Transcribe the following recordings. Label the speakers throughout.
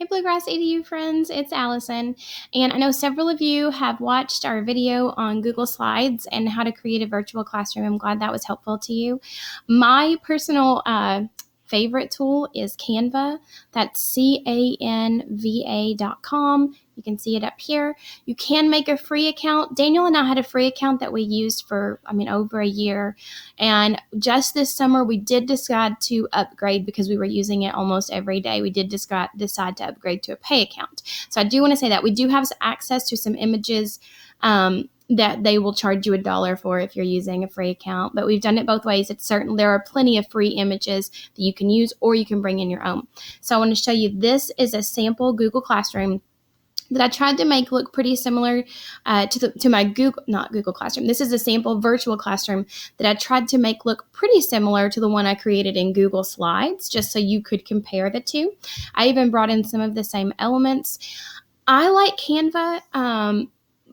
Speaker 1: Hey Bluegrass EDU friends, it's Allison, and I know several of you have watched our video on Google Slides and how to create a virtual classroom. I'm glad that was helpful to you. My personal favorite tool is Canva. That's canva.com. You can see it up here. You can make a free account. Daniel and I had a free account that we used for, over a year. And just this summer, we did decide to upgrade because we were using it almost every day. We did decide to upgrade to a pay account. So I do want to say that we do have access to some images that they will charge you $1 for if you're using a free account. But we've done it both ways. It's certain there are plenty of free images that you can use, or you can bring in your own. So I want to show you, this is a sample Google Classroom that I tried to make look pretty similar to my not Google Classroom. This is a sample virtual classroom that I tried to make look pretty similar to the one I created in Google Slides, just so you could compare the two. I even brought in some of the same elements. I like Canva,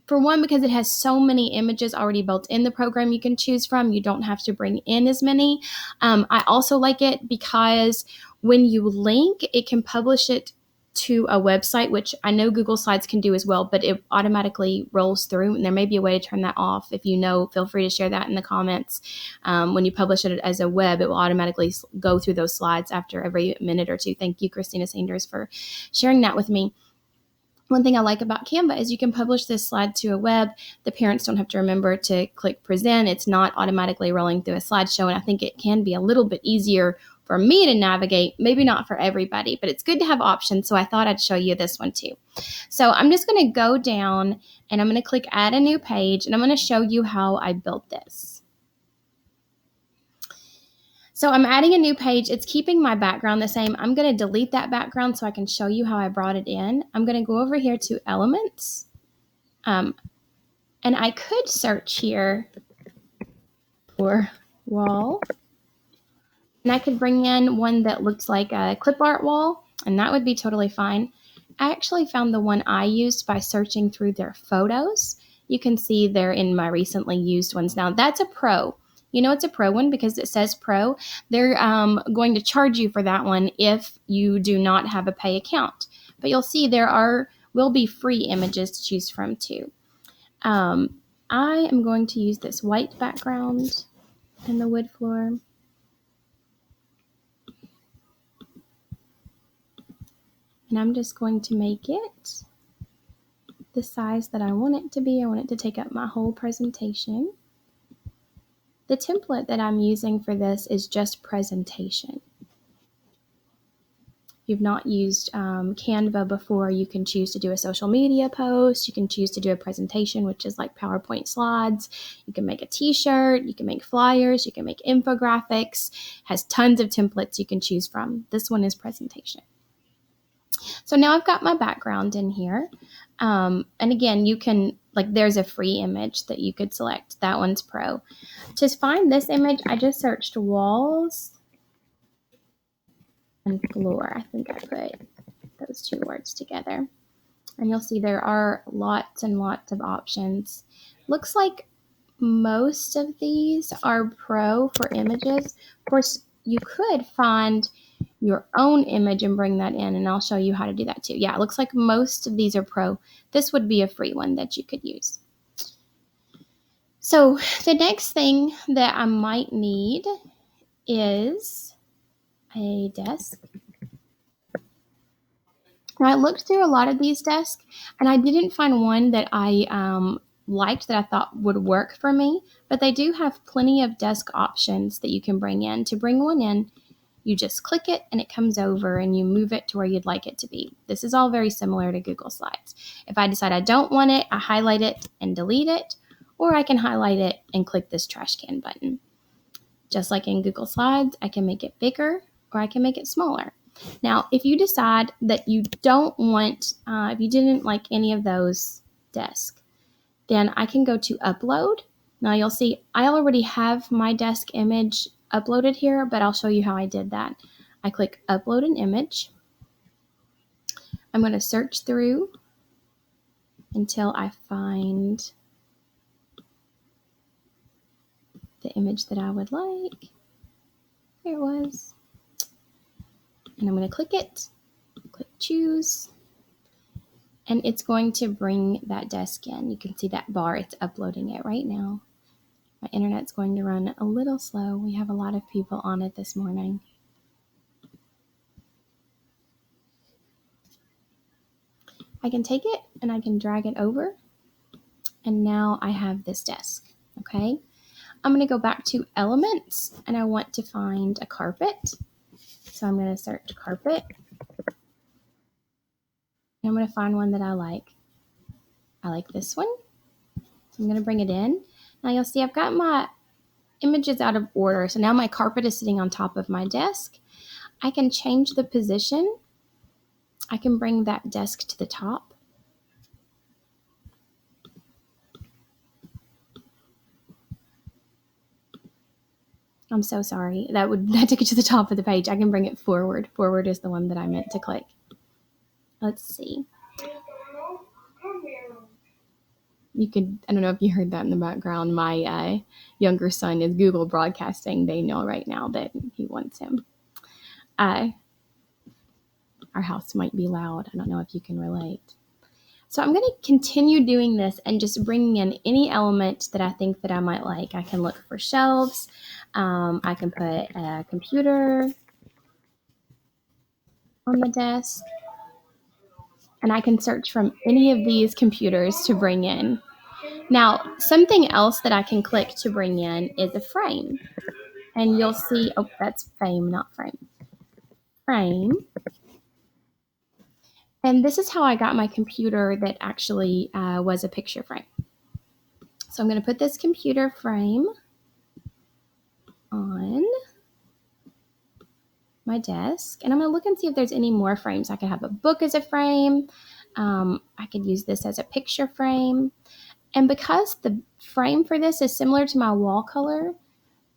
Speaker 1: for one, because it has so many images already built in the program you can choose from. You don't have to bring in as many. I also like it because when you link, it can publish it to a website, which I know Google Slides can do as well, but it automatically rolls through, and there may be a way to turn that off. If you know, feel free to share that in the comments. When you publish it as a web, it will automatically go through those slides after every minute or two. Thank you, Christina Sanders, for sharing that with me. One thing I like about Canva is you can publish this slide to a web. The parents don't have to remember to click present. It's not automatically rolling through a slideshow, and I think it can be a little bit easier for me to navigate, maybe not for everybody, but it's good to have options, so I thought I'd show you this one too. So I'm just going to go down and I'm going to click add a new page, and I'm going to show you how I built this. So I'm adding a new page. It's keeping my background the same. I'm going to delete that background so I can show you how I brought it in. I'm going to go over here to Elements, and I could search here for wall, and I could bring in one that looks like a clip art wall, and that would be totally fine. I actually found the one I used by searching through their photos. You can see they're in my recently used ones. Now that's a pro. You know it's a pro one because it says pro. They're going to charge you for that one if you do not have a pay account. But you'll see there will be free images to choose from too. I am going to use this white background and the wood floor. And I'm just going to make it the size that I want it to be. I want it to take up my whole presentation. The template that I'm using for this is just presentation. If you've not used Canva before, you can choose to do a social media post. You can choose to do a presentation, which is like PowerPoint slides. You can make a t-shirt. You can make flyers. You can make infographics. It has tons of templates you can choose from. This one is presentation. So now I've got my background in here. And again, you can, there's a free image that you could select. That one's pro. To find this image, I just searched walls and floor. I think I put those two words together. And you'll see there are lots and lots of options. Looks like most of these are pro for images. Of course, you could find your own image and bring that in, and I'll show you how to do that too. Yeah, it looks like most of these are pro. This would be a free one that you could use. So the next thing that I might need is a desk. Now I looked through a lot of these desks, and I didn't find one that I liked that I thought would work for me, but they do have plenty of desk options that you can bring in. To bring one in, you just click it and it comes over and you move it to where you'd like it to be. This is all very similar to Google Slides. If I decide I don't want it, I highlight it and delete it, or I can highlight it and click this trash can button. Just like in Google Slides, I can make it bigger or I can make it smaller. Now, if you decide that you don't want, if you didn't like any of those desks, then I can go to Upload. Now you'll see I already have my desk image uploaded here, but I'll show you how I did that. I click Upload an image. I'm going to search through until I find the image that I would like. There it was. And I'm going to click it, click choose, and it's going to bring that desk in. You can see that bar, it's uploading it right now. My internet's going to run a little slow. We have a lot of people on it this morning. I can take it and I can drag it over, and now I have this desk, okay? I'm going to go back to elements, and I want to find a carpet. So I'm going to search carpet, and I'm going to find one that I like. I like this one. So I'm going to bring it in. Now you'll see I've got my images out of order. So now my carpet is sitting on top of my desk. I can change the position. I can bring that desk to the top. I'm so sorry. That took it to the top of the page. I can bring it forward. Forward is the one that I meant to click. Let's see. You could, I don't know if you heard that in the background. My younger son is Google broadcasting Daniel right now that he wants him. Our house might be loud. I don't know if you can relate. So I'm going to continue doing this and just bringing in any element that I think that I might like. I can look for shelves. I can put a computer on the desk. And I can search from any of these computers to bring in. Now, something else that I can click to bring in is a frame. And you'll see, oh, that's frame, not frame. Frame. And this is how I got my computer that actually was a picture frame. So I'm going to put this computer frame on my desk. And I'm going to look and see if there's any more frames. I could have a book as a frame. I could use this as a picture frame. And because the frame for this is similar to my wall color,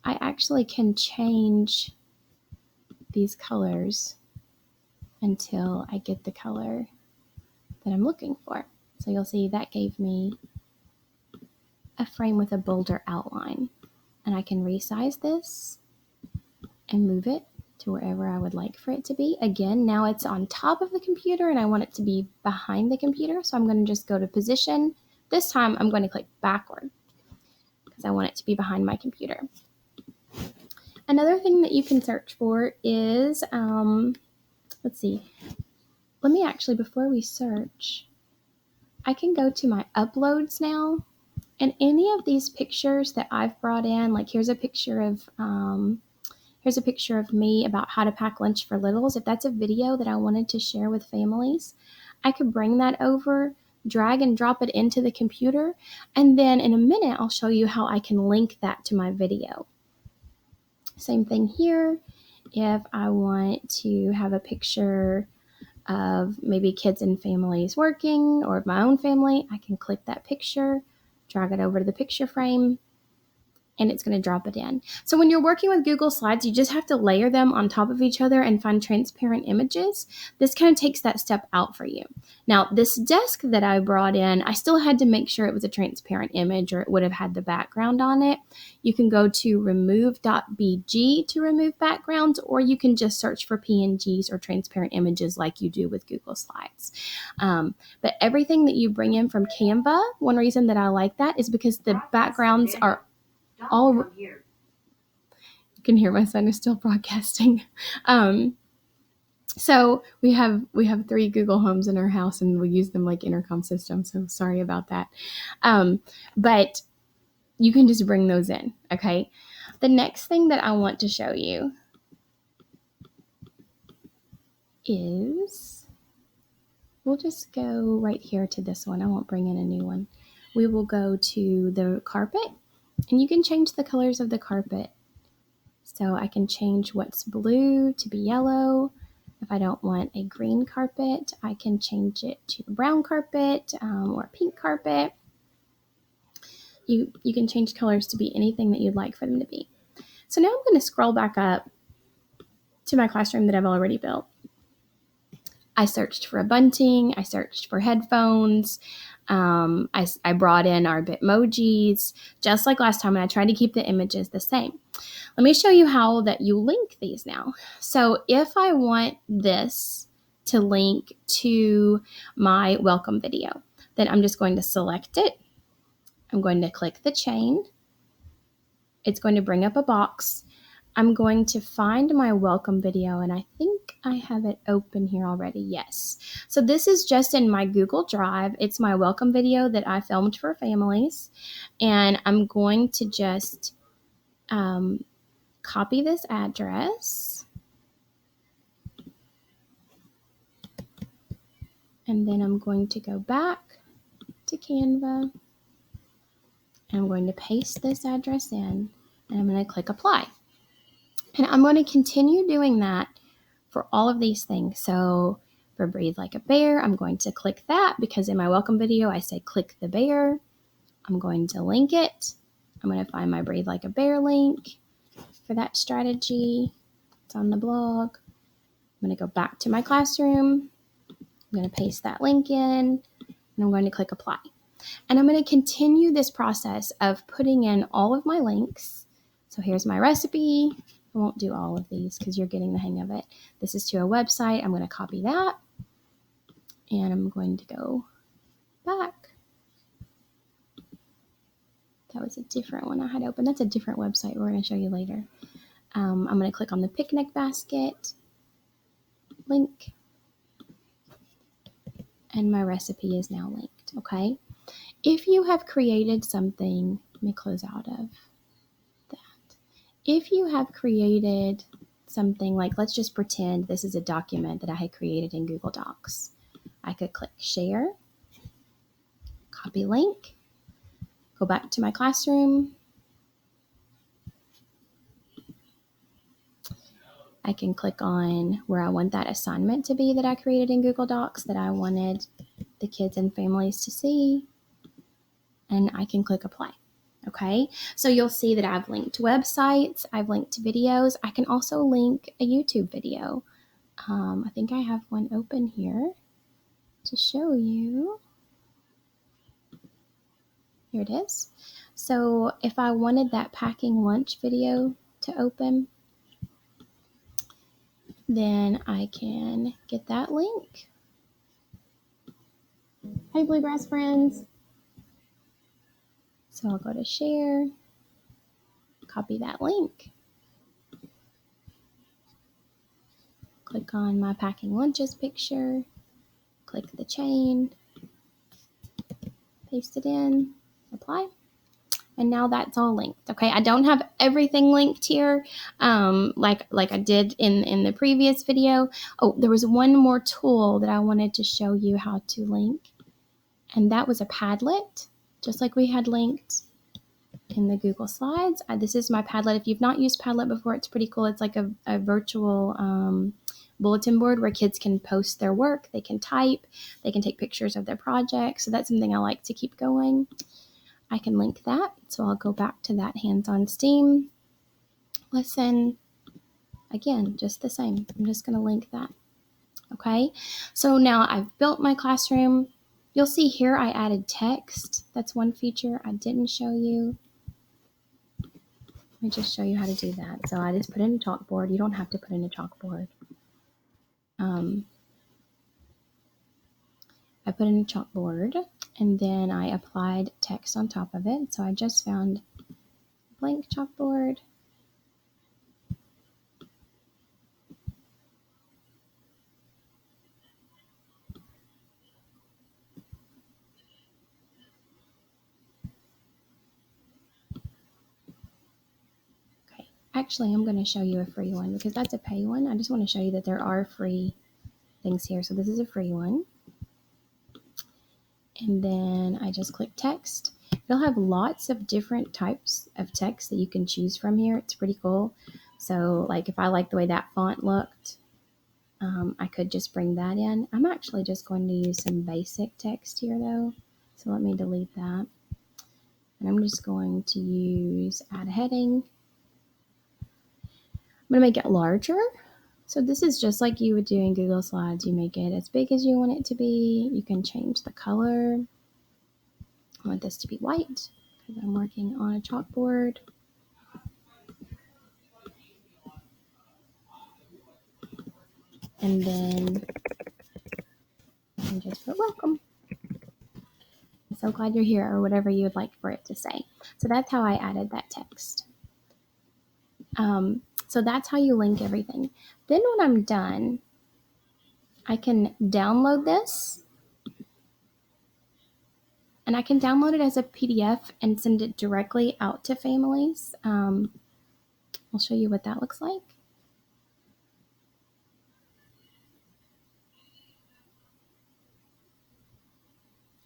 Speaker 1: I actually can change these colors until I get the color that I'm looking for. So you'll see that gave me a frame with a bolder outline. And I can resize this and move it to wherever I would like for it to be. Again, now it's on top of the computer and I want it to be behind the computer. So I'm going to just go to position. This time I'm going to click backward because I want it to be behind my computer. Another thing that you can search for is, let's see, let me actually, before we search, I can go to my uploads now, and any of these pictures that I've brought in, like here's a picture of me about how to pack lunch for littles. If that's a video that I wanted to share with families, I could bring that over, drag and drop it into the computer, and then in a minute, I'll show you how I can link that to my video. Same thing here. If I want to have a picture of maybe kids and families working or my own family, I can click that picture, drag it over to the picture frame, and it's going to drop it in. So when you're working with Google Slides, you just have to layer them on top of each other and find transparent images. This kind of takes that step out for you. Now, this desk that I brought in, I still had to make sure it was a transparent image or it would have had the background on it. You can go to remove.bg to remove backgrounds, or you can just search for PNGs or transparent images like you do with Google Slides. But everything that you bring in from Canva, one reason that I like that is because the backgrounds are all here. You can hear my son is still broadcasting. So we have 3 Google Homes in our house, and we use them like intercom systems. So sorry about that. But you can just bring those in. Okay. The next thing that I want to show you is, we'll just go right here to this one. I won't bring in a new one. We will go to the carpet. And you can change the colors of the carpet. So I can change what's blue to be yellow. If I don't want a green carpet, I can change it to a brown carpet or a pink carpet. You can change colors to be anything that you'd like for them to be. So now I'm going to scroll back up to my classroom that I've already built. I searched for a bunting. I searched for headphones. I brought in our Bitmojis, just like last time, and I tried to keep the images the same. Let me show you how that you link these now. So if I want this to link to my welcome video. Then I'm just going to select it. I'm going to click the chain. It's going to bring up a box. I'm going to find my welcome video, and I think I have it open here already. Yes. So this is just in my Google Drive. It's my welcome video that I filmed for families, and I'm going to just copy this address, and then I'm going to go back to Canva, and I'm going to paste this address in, and I'm going to click apply. And I'm going to continue doing that for all of these things. So for Breathe Like a Bear, I'm going to click that because in my welcome video, I say click the bear. I'm going to link it. I'm going to find my Breathe Like a Bear link for that strategy. It's on the blog. I'm going to go back to my classroom. I'm going to paste that link in, and I'm going to click apply. And I'm going to continue this process of putting in all of my links. So here's my recipe. I won't do all of these because you're getting the hang of it. This is to a website. I'm going to copy that, and I'm going to go back. That was a different one I had open. That's a different website we're going to show you later. I'm going to click on the picnic basket link, and my recipe is now linked. Okay. If you have created something, let me close out of that. If you have created something like, let's just pretend this is a document that I had created in Google Docs. I could click share, copy link, go back to my classroom. I can click on where I want that assignment to be that I created in Google Docs that I wanted the kids and families to see, and I can click apply. Okay, so you'll see that I've linked websites, I've linked videos. I can also link a YouTube video. I think I have one open here to show you. Here it is. So if I wanted that packing lunch video to open, then I can get that link. Hey, Bluegrass friends. So I'll go to share, copy that link, click on my packing lunches picture, click the chain, paste it in, apply. And now that's all linked. Okay, I don't have everything linked here like I did in the previous video. Oh, there was one more tool that I wanted to show you how to link, and that was a Padlet, just like we had linked in the Google Slides. This is my Padlet. If you've not used Padlet before, it's pretty cool. It's like a virtual bulletin board where kids can post their work, they can type, they can take pictures of their projects. So that's something I like to keep going. I can link that. So I'll go back to that hands-on STEAM lesson. Again, just the same. I'm just going to link that. Okay, so now I've built my classroom. You'll see here I added text. That's one feature I didn't show you. Let me just show you how to do that. So I just put in a chalkboard. You don't have to put in a chalkboard. I put in a chalkboard, and then I applied text on top of it. So I just found a blank chalkboard. Okay, actually, I'm going to show you a free one because that's a pay one. I just want to show you that there are free things here. So this is a free one. And then I just click text. It'll have lots of different types of text that you can choose from here. It's pretty cool. So like if I like the way that font looked, I could just bring that in. I'm actually just going to use some basic text here though. So let me delete that. And I'm just going to use add a heading. I'm going to make it larger. So this is just like you would do in Google Slides. You make it as big as you want it to be. You can change the color. I want this to be white because I'm working on a chalkboard. And then and just put welcome. I'm so glad you're here, or whatever you would like for it to say. So that's how I added that text. So that's how you link everything. Then when I'm done, I can download this, and I can download it as a PDF and send it directly out to families. I'll show you what that looks like.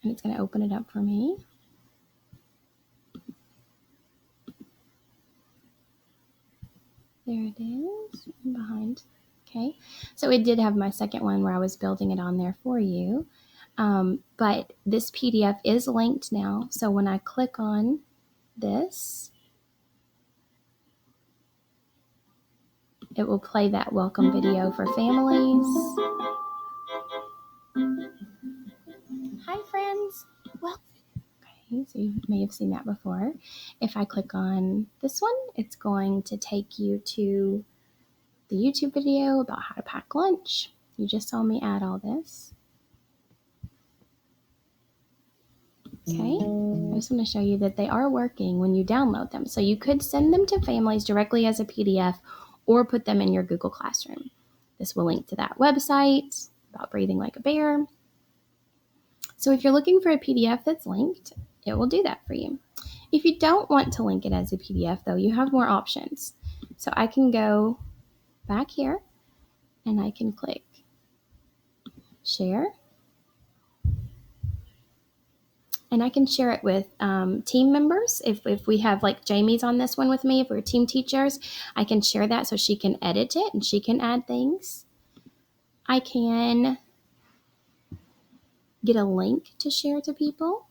Speaker 1: And it's going to open it up for me. There it is, behind. Okay, so it did have my second one where I was building it on there for you. But this PDF is linked now. So when I click on this, it will play that welcome video for families. Hi, friends. Well, okay, so you may have seen that before. If I click on this one, it's going to take you to the YouTube video about how to pack lunch. You just saw me add all this. Okay, I just want to show you that they are working when you download them. So you could send them to families directly as a PDF or put them in your Google Classroom. This will link to that website about breathing like a bear. So if you're looking for a PDF that's linked, it will do that for you. If you don't want to link it as a PDF, though, you have more options. So I can go back here and I can click share. And I can share it with team members. If we have, like, Jamie's on this one with me, if we're team teachers, I can share that so she can edit it and she can add things. I can get a link to share to people.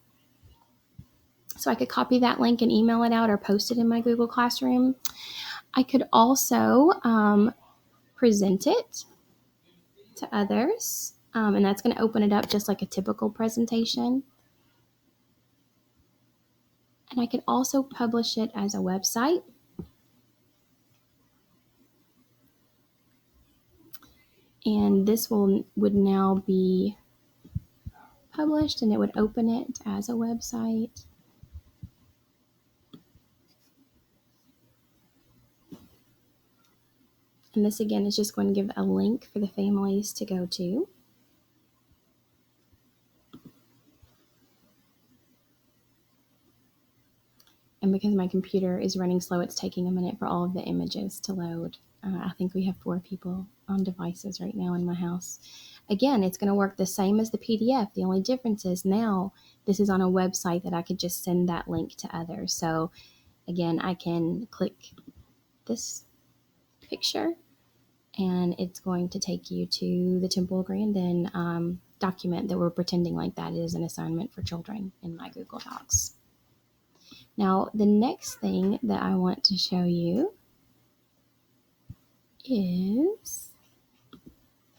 Speaker 1: So I could copy that link and email it out or post it in my Google Classroom. I could also present it to others, and that's going to open it up just like a typical presentation. And I could also publish it as a website. And this would now be published, and it would open it as a website. And this again is just going to give a link for the families to go to. And because my computer is running slow, it's taking a minute for all of the images to load. I think we have 4 people on devices right now in my house. Again, it's going to work the same as the PDF. The only difference is now this is on a website that I could just send that link to others. So again, I can click this picture and it's going to take you to the Temple Grandin document that we're pretending like that is an assignment for children in my Google Docs. Now, the next thing that I want to show you is,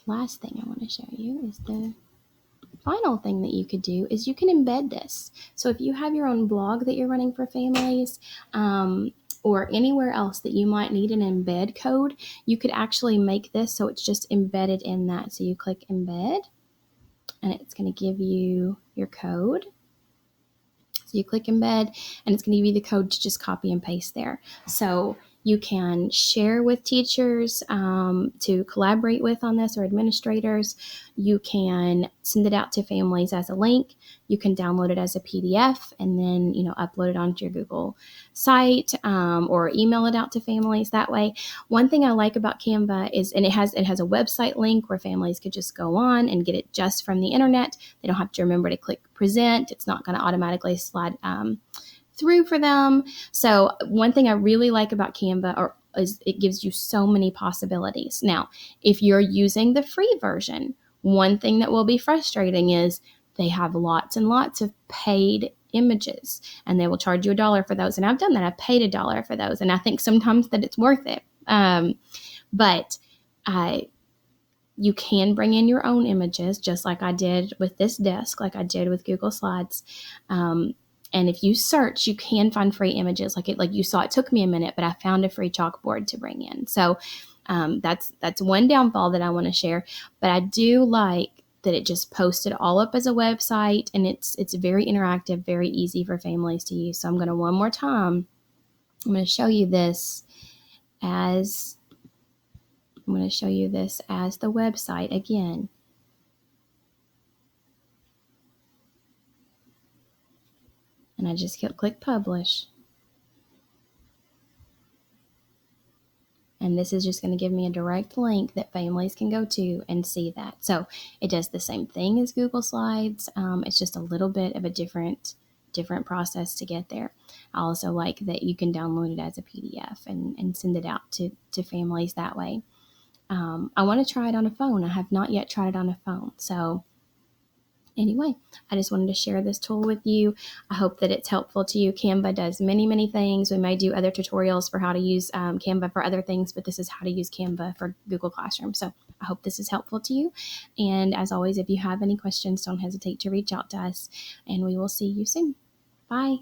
Speaker 1: last thing I want to show you is the final thing that you could do is you can embed this. So if you have your own blog that you're running for families, or anywhere else that you might need an embed code, you could actually make this so it's just embedded in that. So you click embed and it's going to give you your code. So you click embed and it's going to give you the code to just copy and paste there. So you can share with teachers to collaborate with on this, or administrators. You can send it out to families as a link. You can download it as a PDF and then, upload it onto your Google site, or email it out to families that way. One thing I like about Canva is, and it has a website link where families could just go on and get it just from the internet. They don't have to remember to click present. It's not going to automatically slide through for them. So one thing I really like about Canva is it gives you so many possibilities. Now, if you're using the free version, one thing that will be frustrating is they have lots and lots of paid images and they will charge you $1 for those. And I've done that. I've paid $1 for those. And I think sometimes that it's worth it. But you can bring in your own images, just like I did with this desk, like I did with Google Slides. And if you search, you can find free images. Like you saw, it took me a minute, but I found a free chalkboard to bring in. So that's one downfall that I want to share. But I do like that it just posted all up as a website, and it's very interactive, very easy for families to use. So I'm going to one more time, I'm going to show you this as the website again. And I just click publish. And this is just going to give me a direct link that families can go to and see that. So it does the same thing as Google Slides. It's just a little bit of a different process to get there. I also like that you can download it as a PDF and send it out to families that way. I want to try it on a phone. I have not yet tried it on a phone. So anyway, I just wanted to share this tool with you. I hope that it's helpful to you. Canva does many, many things. We may do other tutorials for how to use Canva for other things, but this is how to use Canva for Google Classroom. So I hope this is helpful to you. And as always, if you have any questions, don't hesitate to reach out to us, and we will see you soon. Bye.